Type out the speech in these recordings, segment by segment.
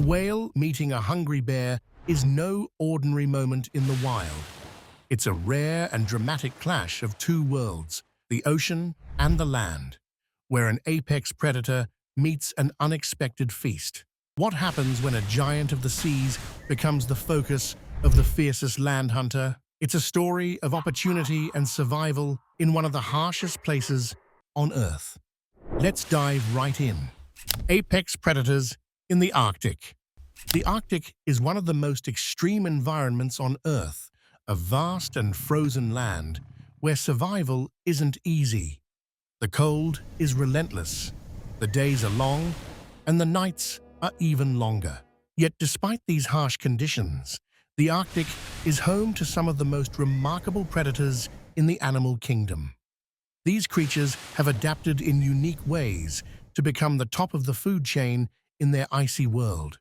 whale meeting a hungry bear is no ordinary moment in the wild. It's a rare and dramatic clash of two worlds, the ocean and the land, where an apex predator meets an unexpected feast. What happens when a giant of the seas becomes the focus of the fiercest land hunter? It's a story of opportunity and survival in one of the harshest places on Earth. Let's dive right in. Apex predators in the Arctic. The Arctic is one of the most extreme environments on Earth, a vast and frozen land where survival isn't easy. The cold is relentless, the days are long, and the nights are even longer. Yet despite these harsh conditions, the Arctic is home to some of the most remarkable predators in the animal kingdom. These creatures have adapted in unique ways to become the top of the food chain in their icy world.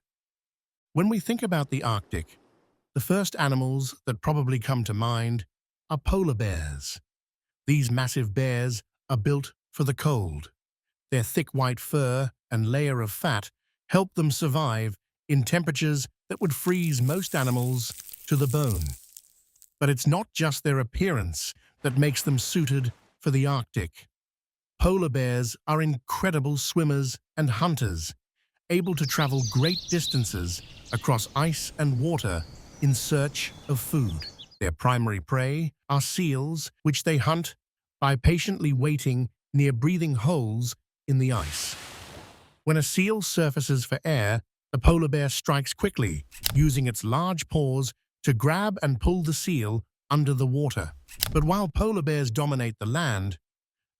When we think about the Arctic, the first animals that probably come to mind are polar bears. These massive bears are built for the cold. Their thick white fur and layer of fat help them survive in temperatures that would freeze most animals to the bone. But it's not just their appearance that makes them suited for the Arctic. Polar bears are incredible swimmers and hunters, able to travel great distances across ice and water in search of food. Their primary prey are seals, which they hunt by patiently waiting near breathing holes in the ice. When a seal surfaces for air, the polar bear strikes quickly, using its large paws to grab and pull the seal under the water. But while polar bears dominate the land,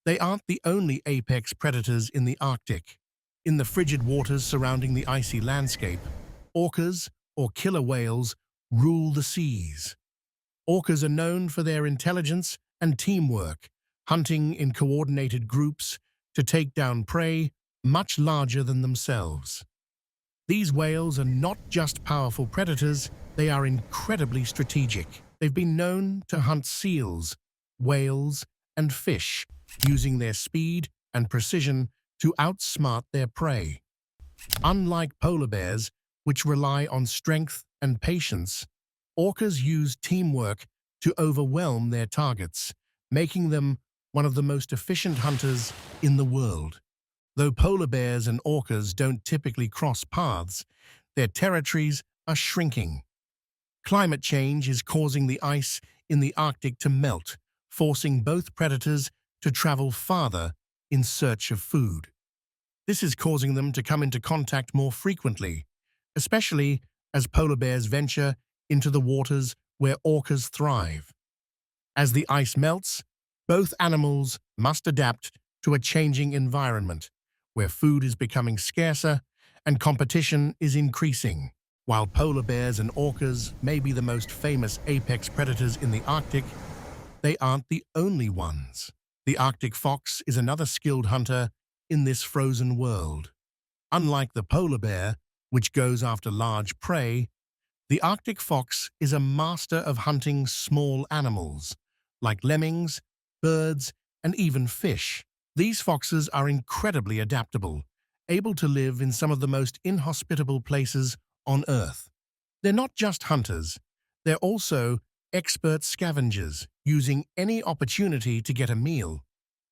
they aren't the only apex predators in the Arctic. In the frigid waters surrounding the icy landscape, orcas, or killer whales, rule the seas. Orcas are known for their intelligence and teamwork, hunting in coordinated groups to take down prey much larger than themselves. These whales are not just powerful predators, they are incredibly strategic. They've been known to hunt seals, whales, and fish, using their speed and precision to outsmart their prey. Unlike polar bears, which rely on strength and patience, orcas use teamwork to overwhelm their targets, making them one of the most efficient hunters in the world. Though polar bears and orcas don't typically cross paths, their territories are shrinking. Climate change is causing the ice in the Arctic to melt, forcing both predators to travel farther in search of food. This is causing them to come into contact more frequently, especially as polar bears venture into the waters where orcas thrive. As the ice melts, both animals must adapt to a changing environment, where food is becoming scarcer and competition is increasing. While polar bears and orcas may be the most famous apex predators in the Arctic, they aren't the only ones. The Arctic fox is another skilled hunter in this frozen world. Unlike the polar bear, which goes after large prey, the Arctic fox is a master of hunting small animals, like lemmings, birds, and even fish. These foxes are incredibly adaptable, able to live in some of the most inhospitable places on Earth. They're not just hunters, they're also expert scavengers, using any opportunity to get a meal,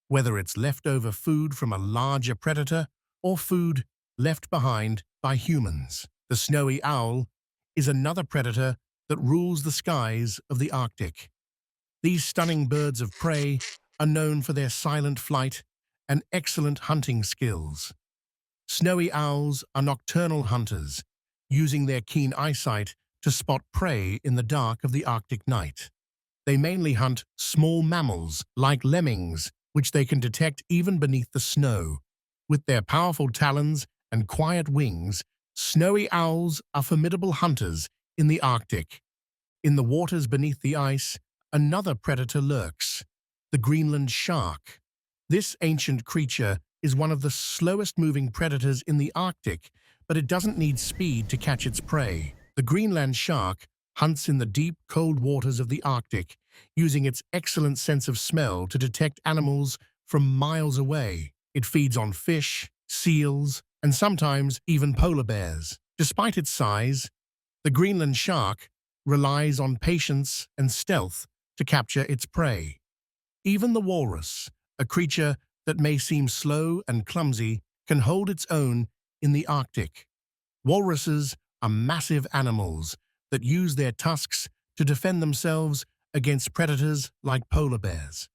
whether it's leftover food from a larger predator or food left behind by humans. The snowy owl is another predator that rules the skies of the Arctic. These stunning birds of prey are known for their silent flight and excellent hunting skills. Snowy owls are nocturnal hunters, using their keen eyesight to spot prey in the dark of the Arctic night. They mainly hunt small mammals like lemmings, which they can detect even beneath the snow. With their powerful talons and quiet wings, snowy owls are formidable hunters in the Arctic. In the waters beneath the ice, another predator lurks, the Greenland shark. This ancient creature is one of the slowest-moving predators in the Arctic, but it doesn't need speed to catch its prey. The Greenland shark hunts in the deep, cold waters of the Arctic, using its excellent sense of smell to detect animals from miles away. It feeds on fish, seals, and sometimes even polar bears. Despite its size, the Greenland shark relies on patience and stealth to capture its prey. Even the walrus, a creature that may seem slow and clumsy, can hold its own in the Arctic. Walruses are massive animals that use their tusks to defend themselves against predators like polar bears.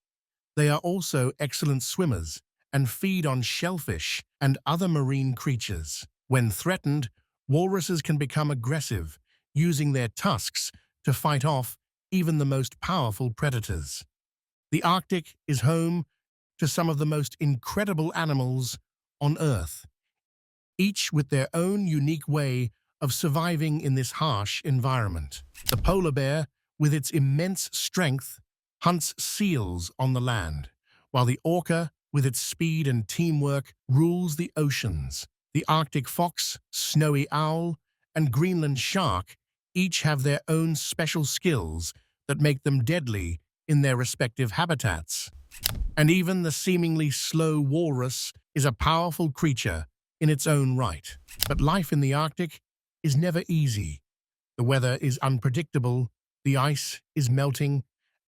They are also excellent swimmers and feed on shellfish and other marine creatures. When threatened, walruses can become aggressive, using their tusks to fight off even the most powerful predators. The Arctic is home to some of the most incredible animals on Earth, each with their own unique way of surviving in this harsh environment. The polar bear, with its immense strength, hunts seals on the land, while the orca, with its speed and teamwork, rules the oceans. The Arctic fox, snowy owl, and Greenland shark each have their own special skills that make them deadly in their respective habitats. And even the seemingly slow walrus is a powerful creature in its own right. But life in the Arctic is never easy. The weather is unpredictable, the ice is melting,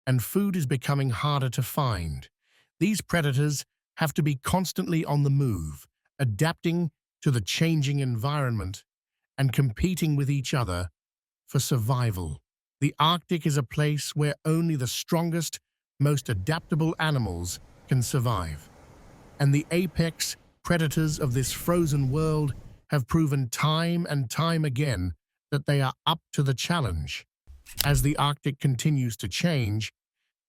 and food is becoming harder to find. These predators have to be constantly on the move, adapting to the changing environment and competing with each other for survival. The Arctic is a place where only the strongest, most adaptable animals can survive. And the apex predators of this frozen world have proven time and time again that they are up to the challenge. As the Arctic continues to change,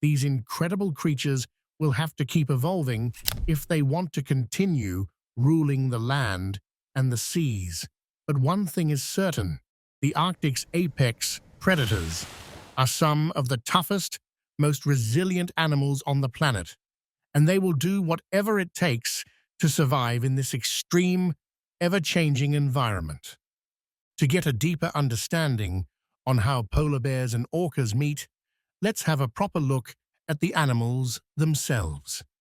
these incredible creatures will have to keep evolving if they want to continue ruling the land and the seas. But one thing is certain, the Arctic's apex predators are some of the toughest, most resilient animals on the planet, and they will do whatever it takes to survive in this extreme, ever-changing environment. To get a deeper understanding on how polar bears and orcas meet, let's have a proper look at the animals themselves.